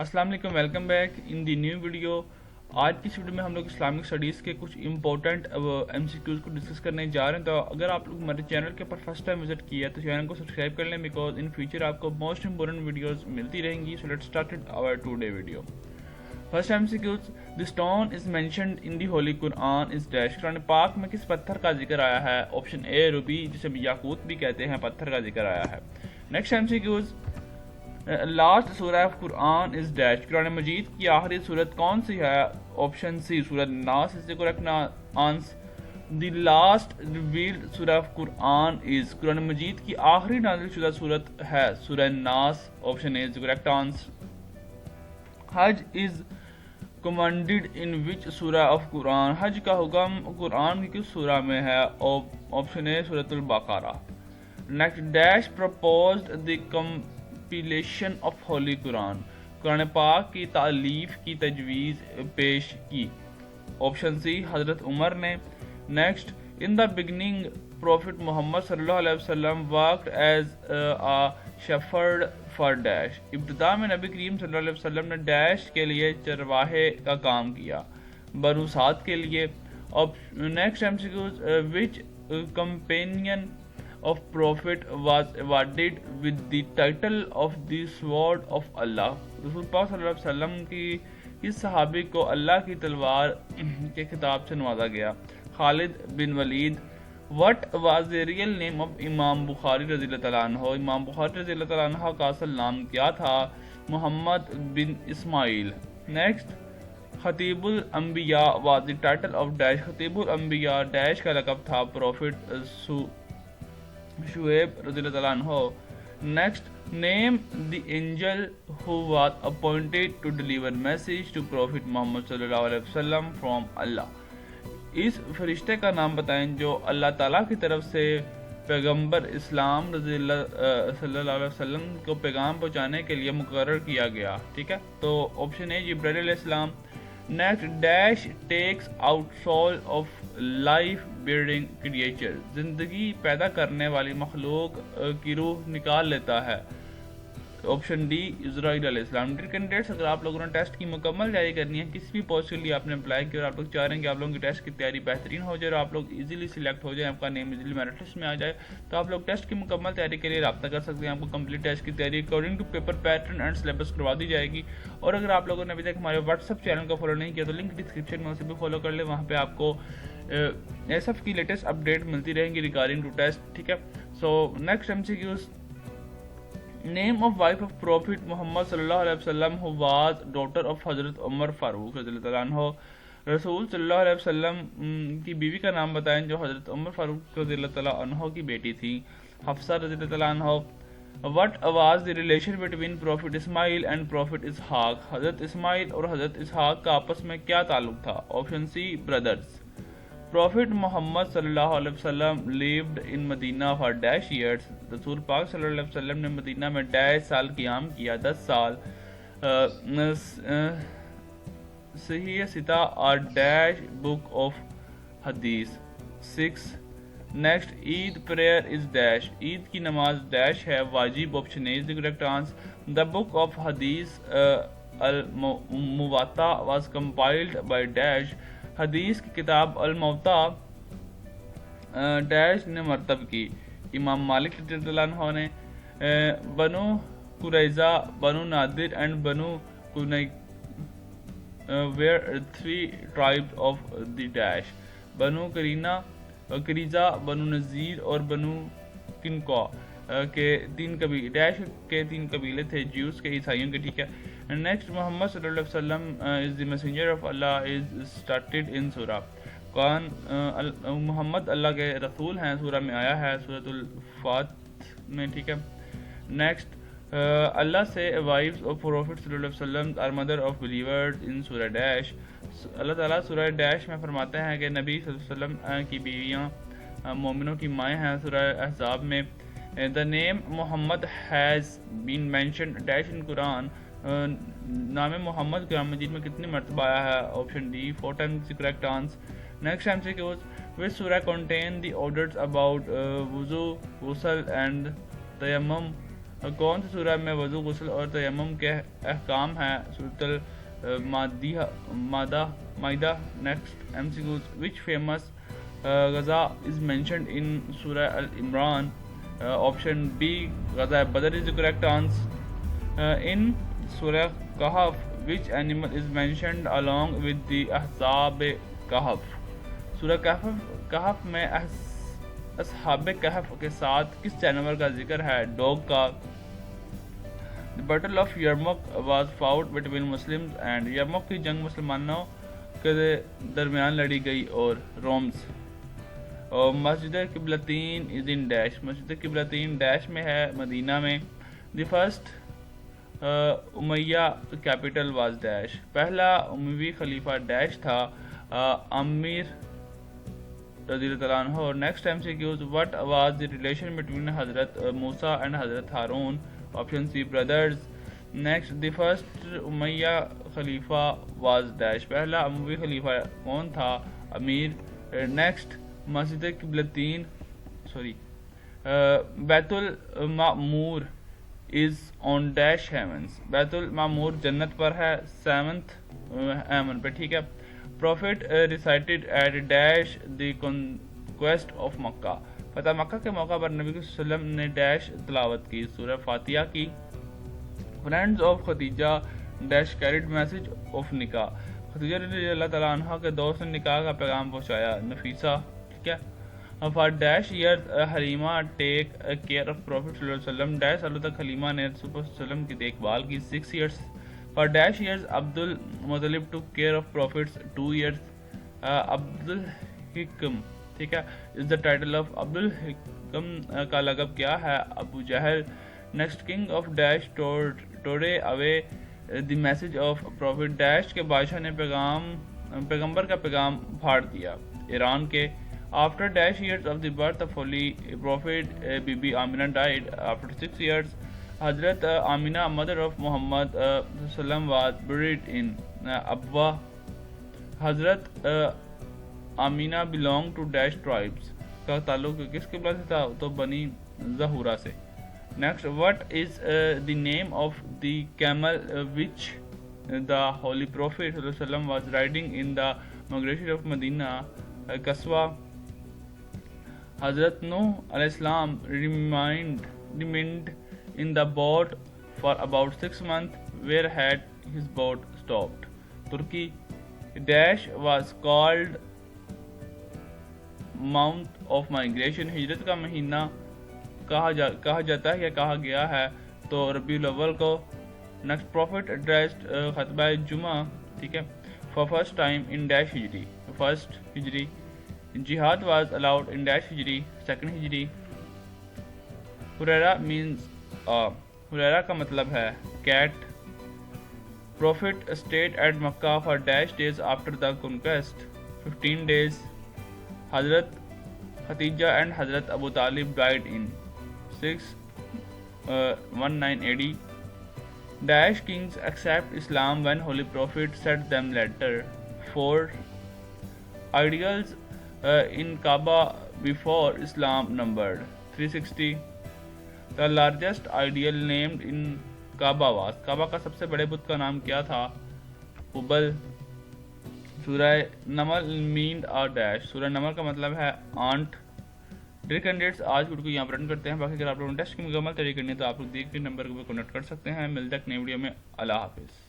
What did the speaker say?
السلام علیکم، welcome back in the new video. آج کی اس ویڈیو میں ہم لوگ اسلامک اسٹڈیز کے کچھ امپورٹنٹ ایم سی کیوز کو ڈسکس کرنے جا رہے ہیں۔ تو اگر آپ لوگ ہمارے چینل کے اوپر فرسٹ ٹائم وزٹ کیا ہے تو چینل کو سبسکرائب کر لیں، بیکاز ان فیوچر آپ کو موسٹ امپورٹنٹ ویڈیوز ملتی رہیں گی۔ So let start our today video. First M C Qs, the stone is mentioned in the holy Quran is dash. قرآن پاک میں کس پتھر کا ذکر آیا ہے؟ آپشن اے روبی، جسے یاقوت بھی کہتے ہیں، پتھر کا ذکر آیا ہے۔ Next M C Qs, last surah of Quran is dash. Quran مجید کی آخری سورت کون سی ہے؟ آپشن سی سورۃ الناس is the correct answer. The last revealed سورہ آف قرآن از، قرآن مجید کی آخری نازل شدہ سورت ہے سورہ الناس، option A is the correct answer. حج از commanded in which سورہ آف قرآن، حج کا حکم قرآن کی کس سورہ میں ہے؟ آپشن اے سورۃ البقرہ۔ Next, dash proposed the compilation of holy Quran, قرآن پاک کی تالیف کی تجویز پیش کی؟ آپشن سی حضرت عمر نے۔ Next, in the beginning prophet محمد صلی اللہ علیہ وسلم worked as a shepherd for dash, ابتدا میں نبی کریم صلی اللہ علیہ وسلم نے ڈیش کے لیے چرواہے کا کام کیا؟ بنو سعد کے لیے۔ Next M C Qs, which companion of Prophet was awarded with the title of the sword of Allah، رسول پاک صلی اللہ علیہ وسلم کی اس صحابی کو اللہ کی تلوار کے خطاب سے نوازا گیا؟ خالد بن ولید۔ What was the real name of امام بخاری رضی اللہ تعالیٰ عنہ، امام بخاری رضی اللہ تعالیٰ عنہ کا اصل نام کیا تھا؟ محمد بن اسماعیل۔ نیکسٹ، خطیب الانبیاء was the title of dash, خطیب الانبیاء ڈیش کا لقب تھا؟ پروفٹ شعیب رضی اللہ تعالیٰ عنہ۔ Next, name the angel who was appointed to deliver message to prophet محمد صلی اللہ علیہ وسلم فرام اللہ، اس فرشتے کا نام بتائیں جو اللہ تعالیٰ کی طرف سے پیغمبر اسلام صلی اللہ علیہ وسلم کو پیغام پہنچانے کے لیے مقرر کیا گیا؟ ٹھیک ہے، تو آپشن اے جبرائیل علیہ السلام۔ Next, dash takes out soul of life bearing creature, زندگی پیدا کرنے والی مخلوق کی روح نکال لیتا ہے؟ آپشن ڈی اسرائیل علیہ السلام۔ ڈیئر کینڈیڈیٹس، اگر آپ لوگوں نے ٹیسٹ کی مکمل تیاری کرنی ہے، کسی بھی پوسٹ کے لیے آپ نے اپلائی کیا اور آپ لوگ چاہ رہے ہیں کہ آپ لوگوں کی ٹیسٹ کی تیاری بہترین ہو جائے اور آپ لوگ ایزیلی سلیکٹ ہو جائیں، آپ کا نیم ایزیلی میرٹ لسٹ میں آ جائے، تو آپ لوگ ٹیسٹ کی مکمل تیاری کے لیے رابطہ کر سکتے ہیں۔ آپ کو کمپلیٹ ٹیسٹ کی تیاری according to paper pattern and syllabus کروا دی جائے گی۔ اور اگر آپ لوگوں نے ابھی تک ہمارے واٹس ایپ چینل کو فالو نہیں کیا تو لنک ڈسکرپشن میں اسے بھی فالو کر لیں، وہاں پہ آپ کو ایس ایف کی لیٹسٹ اپڈیٹ ملتی رہیں گی ریگارڈنگ ٹو ٹیسٹ، ٹھیک ہے۔ So next M C Qs, name of wife of prophet محمد صلی اللہ علیہ وسلم who was daughter of حضرت عمر فاروق رضی اللہ تعالیٰ عنہ، رسول صلی اللہ علیہ وسلم کی بیوی کا نام بتائیں جو حضرت عمر فاروق رضی اللہ تعالیٰ عنہ کی بیٹی تھی؟ حفصہ رضی اللہ تعالیٰ عنہ۔ What was the relation between Prophet Ismail and Prophet Ishaq، حضرت اسماعیل اور حضرت اسحاق کا آپس میں کیا تعلق تھا؟ Option C brothers. پروفٹ محمد صلی اللہ علیہ وسلم lived in Medina for dash years، رسول پاک صلی اللہ علیہ وسلم نے مدینہ میں ڈیش سال قیام کیا؟ 10 سال۔ صحیح ستہ اور ڈیش بک آف حدیث 6۔ Next, Eid prayer is dash, Eid کی نماز ڈیش ہے؟ واجب، option A is the correct answer. The book of حدیث الموطا واز کمپائلڈ بائی ڈیش، حدیث کی کتاب الموطا ڈیش نے مرتب کی؟ امام مالک رضی اللہ عنہ نے۔ بنو قریظہ، بنو نادر اینڈ بنو were 3 tribes of the dash, بنو قریظہ، بنو نذیر اور بنو قینقاع کے 3 قبیلے، ڈیش کے 3 قبیلے تھے، جیوز کے، عیسائیوں کے، ٹھیک ہے۔ نیکسٹ، محمد صلی اللہ علیہ وسلم is the messenger of Allah is started in سورہ، کون محمد اللہ کے رسول ہیں سورہ میں آیا ہے؟ سورۃ الفات میں، ٹھیک ہے۔ نیکسٹ، اللہ سے وائفز آف پروفٹ صلی اللہ علیہ وسلم are mother of believers in surah dash, اللہ تعالیٰ سورہ ڈیش میں فرماتے ہیں کہ نبی صلی اللہ علیہ وسلم کی بیویاں مومنوں کی مائیں ہیں، سورہ احزاب میں۔ The name Muhammad has been mentioned dash in Quran, نام محمد قرآن مجید میں کتنی مرتبہ آیا ہے؟ Option D 4 times the correct answer۔ Next M C Qs, which surah contain the orders about وضو، غسل and تیمم؟ کون سی سورہ میں وضو، غسل اور تیمم کے احکام ہیں؟ سورۃ مائدہ. Next MCQs. Which famous غزہ از mentioned in سورہ العمران؟ آپشن بی غزہ بدر is the correct answer. In سورہ کہف which animal is mentioned along with the احزاب کہف؟ سورہ کہف میں اصحاب کہف کے ساتھ کس جانور کا ذکر ہے؟ ڈوگ کا. The Battle of Yarmouk was fought between Muslims and Yarmouk کی جنگ مسلمانوں کے درمیان لڑی گئی اور رومز. اور مسجد قبلتین از ان ڈیش. مسجد قبلتین ڈیش میں ہے، مدینہ میں. The first Umayya capital was dash. پہلا اموی خلیفہ ڈیش تھا، امیر رضی اللہ عنہ. اور next MCQs. What was the relation between حضرت موسیٰ and حضرت ہارون؟ Option C brothers. Next the first امیہ خلیفہ واز ڈیش. پہلا اموی خلیفہ کون تھا؟ امیر. نیکسٹ مسجد قبلتین بیت المعمور از آن ڈیش ہیونز. بیت المعمور جنت پر ہے، 7th ہیون پہ. ٹھیک ہے. Prophet recited at dash the conquest of Mecca. فتح مکہ کے موقع پر نبی صلی اللہ علیہ وسلم نے ڈیش تلاوت کی؟ سورہ فاتحہ کی. Friends of Khadija dash carried message of نکاح. خدیجہ رضی اللہ تعالیٰ عنہ کے دوست نے نکاح کا پیغام پہنچایا. نفیسہ. ٹھیک ہے. For dash years Halima take care of prophet صلی اللہ علیہ وسلم. ڈیش سالوں تک حلیمہ نے رسول صلی اللہ علیہ وسلم کی دیکھ بھال کی. 6 years. فار ڈیش ایئرز عبد المطلب ٹوک کیئر آف پروفٹس. 2 years. عبد الحکم. ٹھیک ہے. از دا ٹائٹل آف عبد الحکم کا لقب کیا ہے؟ ابو جہل. Next king of dash tore away the message of prophet. Dash کے بادشاہ نے پیغمبر کا پیغام پھاڑ دیا، ایران کے. After dash years of the birth of holy prophet Bibi Amina died. After 6 years. حضرت آمینہ مدر آف محمد صلی اللہ علیہ وسلم واز بریڈ ان ابوا. حضرت آمینہ belong to dash tribes. کا تعلق کس قبیلہ سے تھا؟ تو بنی زہورہ سے. Next what is the name of the camel which the holy prophet صلی اللہ علیہ وسلم was riding in the migration of Medina? قصوہ. حضرت نوح علیہ السلام remained in the boat for about 6 months. Where had his boat stopped? Turkey. Dash was called month of migration. ہجرت کا مہینہ کہا جاتا ہے یا کہا گیا ہے تو ربیع الاول کو. نیکسٹ پروفٹ ایڈریسڈ خطبہ جمعہ. ٹھیک ہے. for first time in dash Hijri. First Hijri. Jihad was allowed in dash Hijri. Second Hijri. Hurairah means Hurairah کا مطلب ہے cat. Prophet stayed at Mecca for dash days after the conquest. 15 days. حضرت Khatija and حضرت ابو طالب died in 619 AD. Dash kings accept Islam when Holy Prophet said them later. 4 ideals in Kaaba before Islam numbered. 360. The largest ideal named in Kaaba was. کعبہ کا سب سے بڑے بت کا نام کیا تھا؟ حبل. سورہ نمل meaned a dash. سورہ نمل کا مطلب ہے آنٹ. ڈیئر کینڈیڈیٹس، آج ویڈیو کو یہاں پر اینڈ کرتے ہیں. باقی اگر آپ لوگوں نے ٹیسٹ کی مکمل تیاری کرنی ہے تو آپ لوگ دیے گئے نمبر کو کنیکٹ کر سکتے ہیں. ملتے ہیں نئی ویڈیو میں. اللہ حافظ.